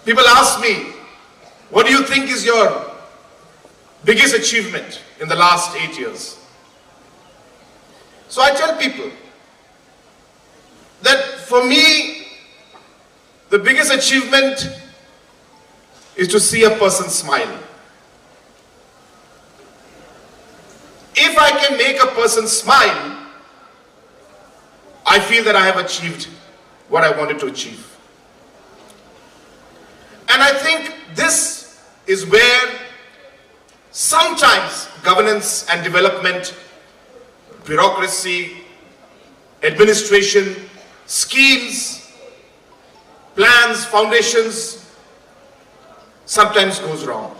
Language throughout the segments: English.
People ask me, what do you think is your biggest achievement in the last 8 years? So I tell people that for me, the biggest achievement is to see a person smile. If I can make a person smile, I feel that I have achieved what I wanted to achieve. And I think this is where sometimes governance and development, bureaucracy, administration, schemes, plans, foundations, sometimes goes wrong.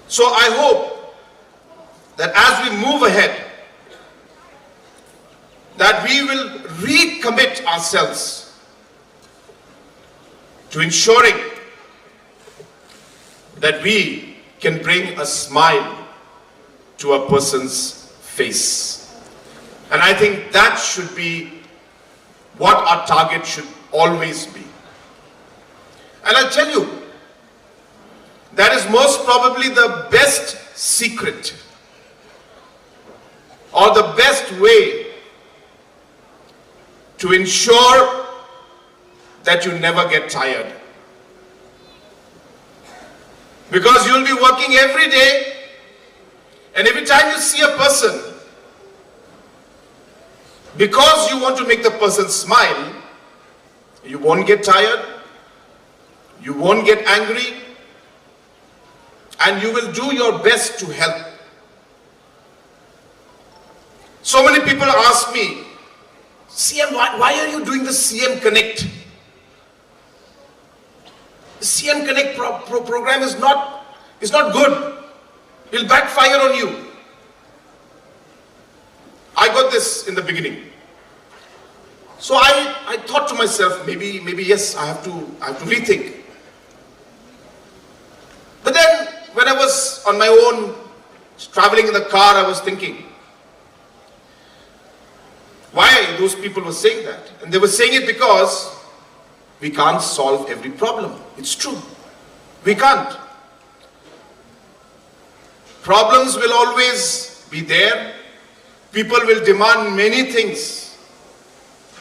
So I hope that as we move ahead, that we will recommit ourselves to ensuring that we can bring a smile to a person's face. And I think that should be what our target should always be. And I'll tell you, that is most probably the best secret or the best way to ensure that you never get tired. Because you'll be working every day, and every time you see a person, because you want to make the person smile, you won't get tired, you won't get angry, and you will do your best to help. So many people ask me, CM, why are you doing the CM Connect? The CM Connect program is not good. It will backfire on you. I got this in the beginning. So I thought to myself, maybe yes, I have to rethink. But then when I was on my own, traveling in the car, I was thinking, why those people were saying that? And they were saying it because we can't solve every problem. It's true. We can't. Problems will always be there. People will demand many things,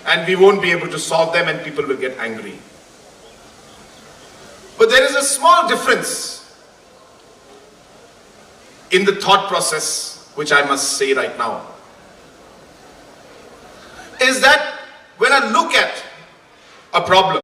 and we won't be able to solve them, and people will get angry. But there is a small difference in the thought process, which I must say right now, is that when I look at a problem,